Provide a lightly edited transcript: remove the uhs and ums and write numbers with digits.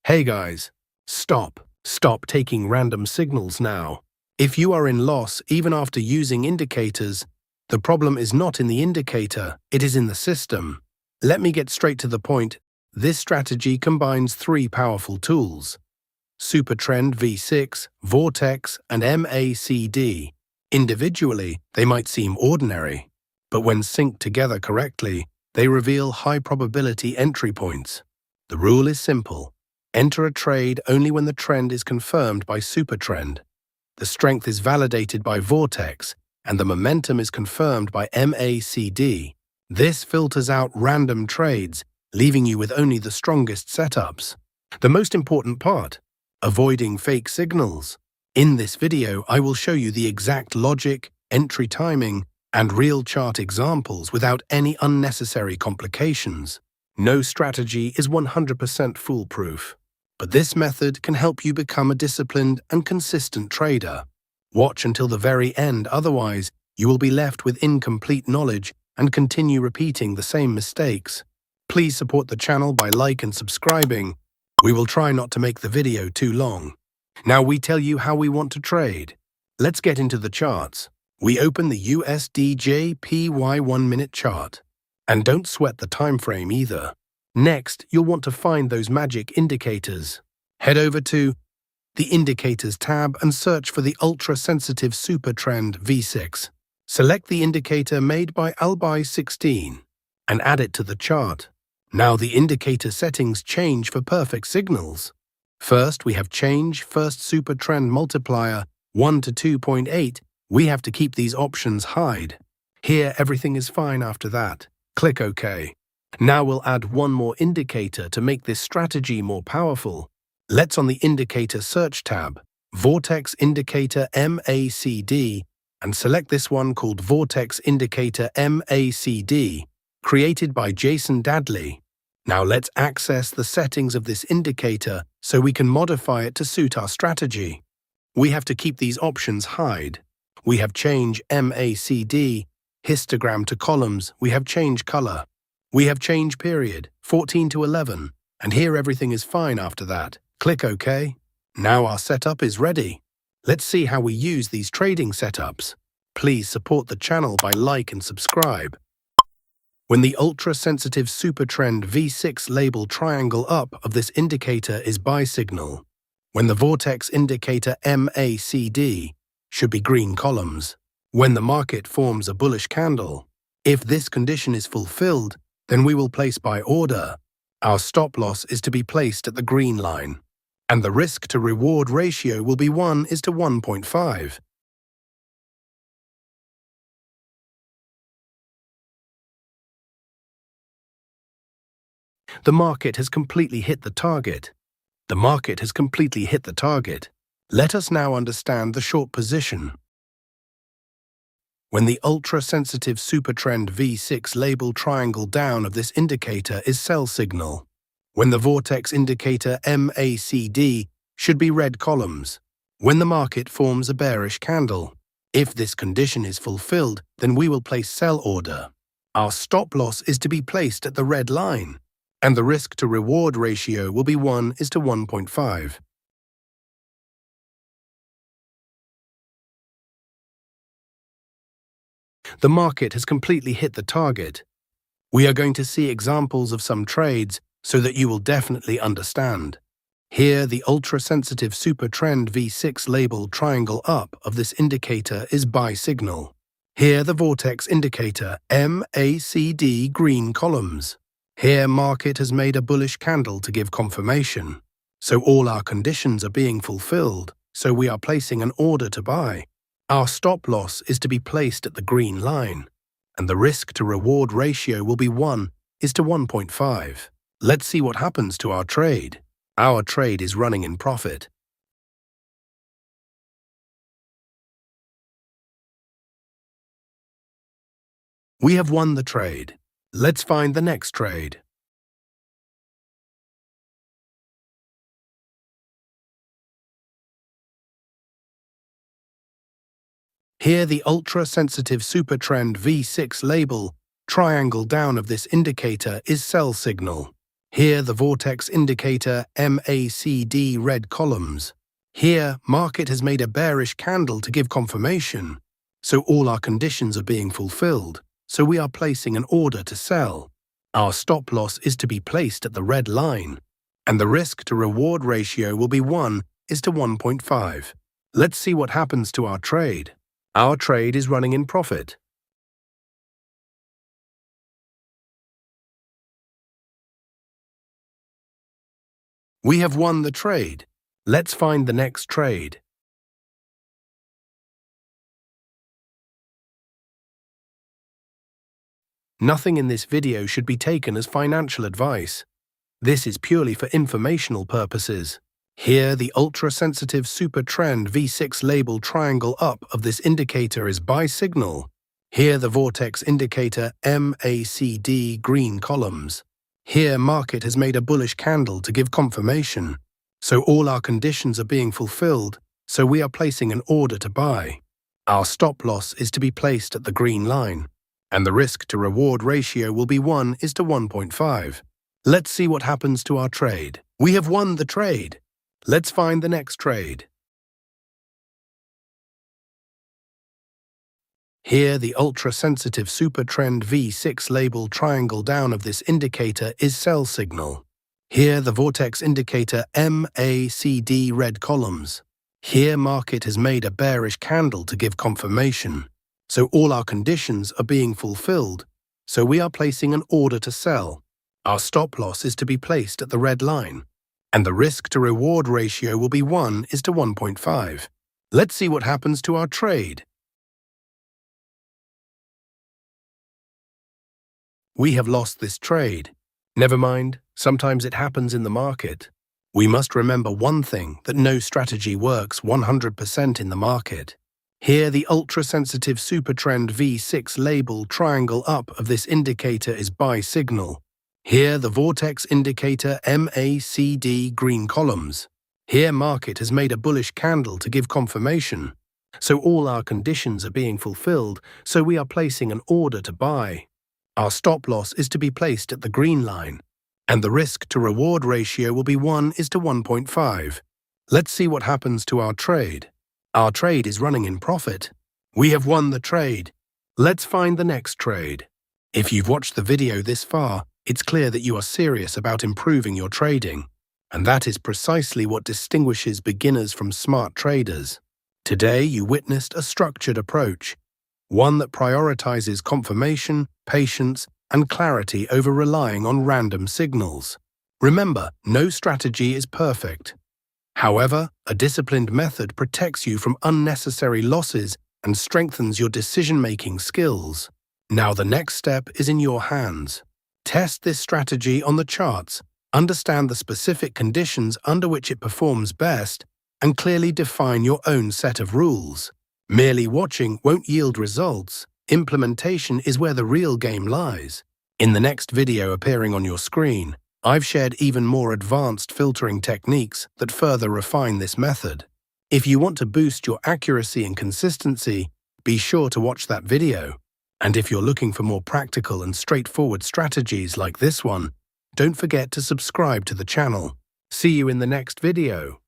Hey guys, stop taking random signals now. If you are in loss even after using indicators, the problem is not in the indicator, it is in the system. Let me get straight to the point. This strategy combines three powerful tools: Supertrend V6, Vortex, and MACD. Individually, they might seem ordinary, but when synced together correctly, they reveal high-probability entry points. The rule is simple. Enter a trade only when the trend is confirmed by Supertrend, the strength is validated by Vortex, and the momentum is confirmed by MACD. This filters out random trades, leaving you with only the strongest setups. The most important part: avoiding fake signals. In this video, I will show you the exact logic, entry timing, and real chart examples without any unnecessary complications. No strategy is 100% foolproof, but this method can help you become a disciplined and consistent trader. Watch until the very end, otherwise you will be left with incomplete knowledge and continue repeating the same mistakes. Please support the channel by liking and subscribing. We will try not to make the video too long. Now we tell you how we want to trade. Let's get into the charts. We open the USD/JPY 1-minute chart. And don't sweat the time frame either. Next, you'll want to find those magic indicators. Head over to the Indicators tab and search for the ultra-sensitive Supertrend V6. Select the indicator made by Albi16 and add it to the chart. Now the indicator settings change for perfect signals. First, we have change first Supertrend multiplier 1 to 2.8. We have to keep these options hide. Here, everything is fine after that. Click OK. Now we'll add one more indicator to make this strategy more powerful. Let's on the Indicator Search tab, Vortex Indicator MACD, and select this one called Vortex Indicator MACD, created by Jason Dadley. Now let's access the settings of this indicator so we can modify it to suit our strategy. We have to keep these options hide. We have change MACD, histogram to columns, we have change color. We have change period, 14 to 11, and here everything is fine after that. Click OK. Now our setup is ready. Let's see how we use these trading setups. Please support the channel by like and subscribe. When the ultra-sensitive Supertrend V6 label triangle up of this indicator is buy signal. When the Vortex indicator MACD should be green columns. When the market forms a bullish candle. If this condition is fulfilled, then we will place buy order. Our stop loss is to be placed at the green line, and the risk to reward ratio will be 1:1.5. The market has completely hit the target. The market has completely hit the target. Let us now understand the short position. When the ultra-sensitive Supertrend V6 label triangle down of this indicator is sell signal. When the Vortex indicator MACD should be red columns. When the market forms a bearish candle. If this condition is fulfilled, then we will place sell order. Our stop loss is to be placed at the red line, and the risk to reward ratio will be 1:1.5. The market has completely hit the target. We are going to see examples of some trades so that you will definitely understand. Here, the ultra-sensitive Supertrend V6 label triangle up of this indicator is buy signal. Here, the Vortex indicator MACD green columns. Here, market has made a bullish candle to give confirmation. So all our conditions are being fulfilled, so we are placing an order to buy. Our stop loss is to be placed at the green line, and the risk to reward ratio will be 1:1.5. Let's see what happens to our trade. Our trade is running in profit. We have won the trade. Let's find the next trade. Here the ultra-sensitive Supertrend V6 label triangle down of this indicator is sell signal. Here, the vortex indicator MACD red columns. Here, market has made a bearish candle to give confirmation. So all our conditions are being fulfilled. So we are placing an order to sell. Our stop loss is to be placed at the red line. And the risk to reward ratio will be 1:1.5. Let's see what happens to our trade. Our trade is running in profit. We have won the trade. Let's find the next trade. Nothing in this video should be taken as financial advice. This is purely for informational purposes. Here, the ultra-sensitive super trend V6 label triangle up of this indicator is buy signal. Here, the vortex indicator MACD green columns. Here, market has made a bullish candle to give confirmation. So all our conditions are being fulfilled, so we are placing an order to buy. Our stop loss is to be placed at the green line, and the risk to reward ratio will be 1:1.5. Let's see what happens to our trade. We have won the trade. Let's find the next trade. Here, the ultra-sensitive super trend V6 label triangle down of this indicator is sell signal. Here, the vortex indicator MACD red columns. Here, market has made a bearish candle to give confirmation. So all our conditions are being fulfilled, so we are placing an order to sell. Our stop loss is to be placed at the red line, and the risk to reward ratio will be 1:1.5. Let's see what happens to our trade. We have lost this trade. Never mind, sometimes it happens in the market. We must remember one thing, that no strategy works 100% in the market. Here, the ultra-sensitive super trend V6 label triangle up of this indicator is buy signal. Here, the vortex indicator MACD green columns. Here, market has made a bullish candle to give confirmation. So all our conditions are being fulfilled, so we are placing an order to buy. Our stop loss is to be placed at the green line, and the risk to reward ratio will be 1:1.5. Let's see what happens to our trade. Our trade is running in profit. We have won the trade. Let's find the next trade. If you've watched the video this far, it's clear that you are serious about improving your trading, and that is precisely what distinguishes beginners from smart traders. Today, you witnessed a structured approach, one that prioritizes confirmation, patience, and clarity over relying on random signals. Remember, no strategy is perfect. However, a disciplined method protects you from unnecessary losses and strengthens your decision-making skills. Now the next step is in your hands. Test this strategy on the charts, understand the specific conditions under which it performs best, and clearly define your own set of rules. Merely watching won't yield results. Implementation is where the real game lies. In the next video appearing on your screen, I've shared even more advanced filtering techniques that further refine this method. If you want to boost your accuracy and consistency, be sure to watch that video. And if you're looking for more practical and straightforward strategies like this one, don't forget to subscribe to the channel. See you in the next video.